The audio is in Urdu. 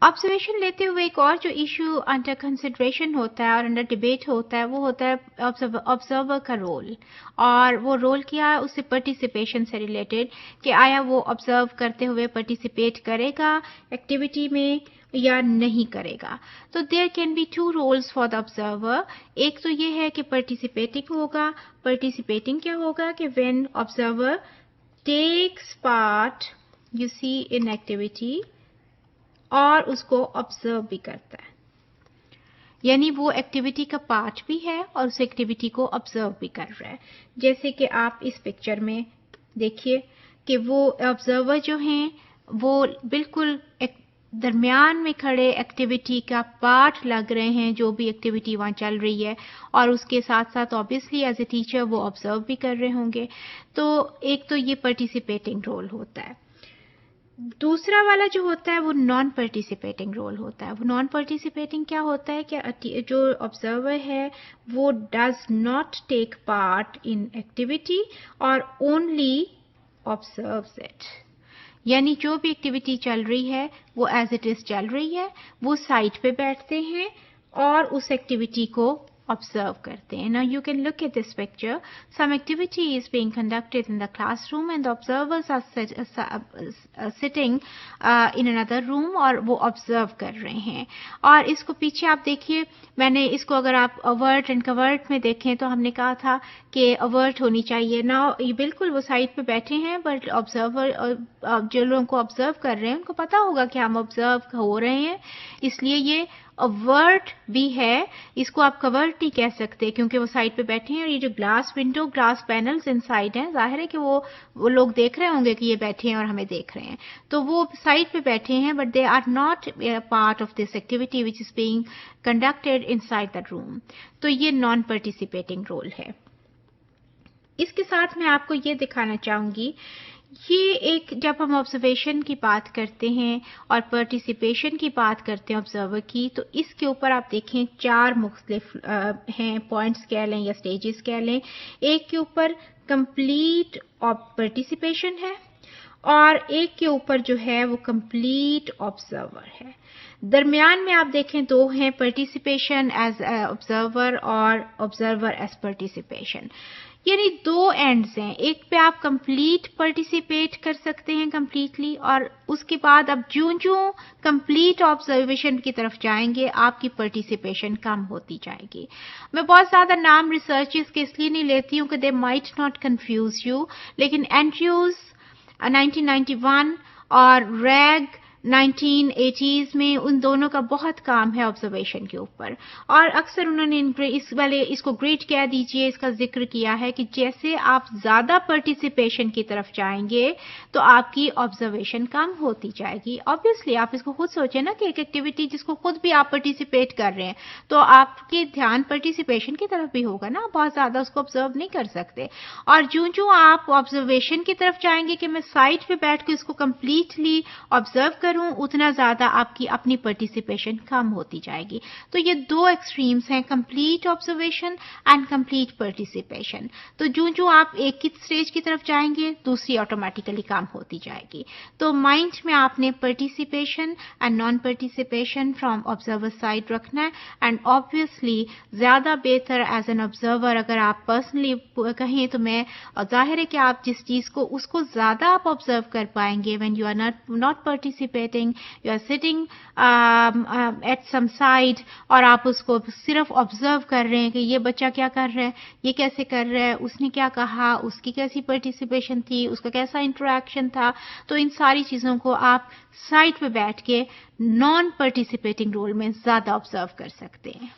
آبزرویشن لیتے ہوئے ایک اور جو ایشو انڈر کنسیڈریشن ہوتا ہے اور انڈر ڈیبیٹ ہوتا ہے وہ ہوتا ہے آبزرور کا رول. اور وہ رول کیا ہے؟ اس سے پارٹیسپیشن سے ریلیٹڈ کہ آیا وہ آبزرو کرتے ہوئے پارٹیسپیٹ کرے گا ایکٹیویٹی میں یا نہیں کرے گا. تو there can be two rules for the observer. ایک تو یہ ہے کہ پارٹیسپیٹنگ ہوگا. پارٹیسپیٹنگ کیا ہوگا کہ when observer takes part you see in activity اور اس کو آبزرو بھی کرتا ہے، یعنی وہ ایکٹیویٹی کا پارٹ بھی ہے اور اس ایکٹیویٹی کو آبزرو بھی کر رہا ہے. جیسے کہ آپ اس پکچر میں دیکھیے کہ وہ آبزرور جو ہیں وہ بالکل درمیان میں کھڑے ایکٹیویٹی کا پارٹ لگ رہے ہیں، جو بھی ایکٹیویٹی وہاں چل رہی ہے، اور اس کے ساتھ ساتھ آبویسلی ایز اے ٹیچر وہ آبزرو بھی کر رہے ہوں گے. تو ایک تو یہ پارٹیسپیٹنگ رول ہوتا ہے. دوسرا والا جو ہوتا ہے وہ نان پارٹیسپیٹنگ رول ہوتا ہے. وہ نان پارٹیسپیٹنگ کیا ہوتا ہے کہ جو آبزرور ہے وہ does not take part in activity اور اونلی آبزروز اٹ. یعنی جو بھی ایکٹیویٹی چل رہی ہے وہ ایز اٹ از چل رہی ہے، وہ سائٹ پہ بیٹھتے ہیں اور اس ایکٹیویٹی کو observe کرتے ہیں. Now you can look at this picture. Some activity is being conducted in the classroom and the observers are sitting in another room اور وہ observe کر رہے ہیں. اور اس کو پیچھے آپ دیکھیے، میں نے اس کو اگر آپ avert and covert میں دیکھیں تو ہم نے کہا تھا کہ avert ہونی چاہیے. Now یہ بالکل وہ سائٹ پہ بیٹھے ہیں بٹ observer جو لوگوں کو observe کر رہے ہیں ان کو پتا ہوگا کہ ہم observe ہو رہے ہیں، اس لیے یہ avert بھی ہے. اس کو آپ covered نہیں کہہ سکتے کیونکہ وہ سائڈ پہ بیٹھے ہیں اور یہ جو گلاس ونڈو گلاس پینلز ان سائڈ ہیں، ظاہر ہے کہ وہ لوگ دیکھ رہے ہوں گے کہ یہ بیٹھے ہیں اور ہمیں دیکھ رہے ہیں، تو وہ سائڈ پہ بیٹھے ہیں but they are not part of this activity which is being conducted inside the room. تو یہ نان پارٹیسپیٹنگ رول ہے. اس کے ساتھ میں آپ کو یہ دکھانا چاہوں گی، یہ ایک جب ہم آبزرویشن کی بات کرتے ہیں اور پارٹیسپیشن کی بات کرتے ہیں آبزرور کی، تو اس کے اوپر آپ دیکھیں 4 مختلف ہیں پوائنٹس کہہ لیں یا سٹیجز کہہ لیں. ایک کے اوپر کمپلیٹ پارٹیسپیشن ہے اور ایک کے اوپر جو ہے وہ کمپلیٹ آبزرور ہے. درمیان میں آپ دیکھیں 2 ہیں، پارٹیسپیشن ایز آبزرور اور آبزرور ایز پارٹیسپیشن. یعنی 2 اینڈز ہیں. ایک پہ آپ کمپلیٹ پارٹیسپیٹ کر سکتے ہیں کمپلیٹلی، اور اس کے بعد اب جوں کمپلیٹ آبزرویشن کی طرف جائیں گے آپ کی پارٹیسپیشن کم ہوتی جائے گی. میں بہت زیادہ نام ریسرچز کے اس لیے نہیں لیتی ہوں کہ they might not confuse you, لیکن اینڈریوز 1991 اور ریگ 1980s میں ان دونوں کا بہت کام ہے آبزرویشن کے اوپر، اور اکثر انہوں نے اس کو گریڈ کہہ دیجئے، اس کا ذکر کیا ہے کہ جیسے آپ زیادہ پارٹیسپیشن کی طرف جائیں گے تو آپ کی آبزرویشن کم ہوتی جائے گی. آبویسلی آپ اس کو خود سوچیں نا کہ ایک ایکٹیویٹی جس کو خود بھی آپ پارٹیسپیٹ کر رہے ہیں تو آپ کے دھیان پارٹیسپیشن کی طرف بھی ہوگا نا، بہت زیادہ اس کو آبزرو نہیں کر سکتے. اور جوں آپ آبزرویشن کی طرف جائیں گے کہ میں سائٹ پہ بیٹھ کے اس کو کمپلیٹلی آبزرو کروں، اتنا زیادہ آپ کی اپنی پارٹیسپیشن کم ہوتی جائے گی. تو یہ 2 ایکسٹریمز ہیں، complete observation and complete participation. تو جوں آپ ایک کی سٹیج کی طرف جائیں گے دوسری آٹومیٹیکلی کم ہوتی جائے گی. تو مائنڈ میں آپ نے participation and non participation from observer side رکھنا ہے. اینڈ آبویسلی زیادہ بہتر ایز این آبزرور اگر آپ پرسنلی کہیں تو میں ظاہر ہے کہ آپ جس چیز کو اس کو زیادہ آپ آبزرو کر پائیں گے when you are not participating, you are sitting at some side اور آپ اس کو صرف آبزرو کر رہے ہیں کہ یہ بچہ کیا کر رہا ہے، یہ کیسے کر رہا ہے، اس نے کیا کہا، اس کی کیسی پارٹیسپیشن تھی، اس کا کیسا انٹریکشن تھا. تو ان ساری چیزوں کو آپ سائٹ پہ بیٹھ کے نان پارٹیسپیٹنگ رول میں زیادہ آبزرو کر سکتے ہیں.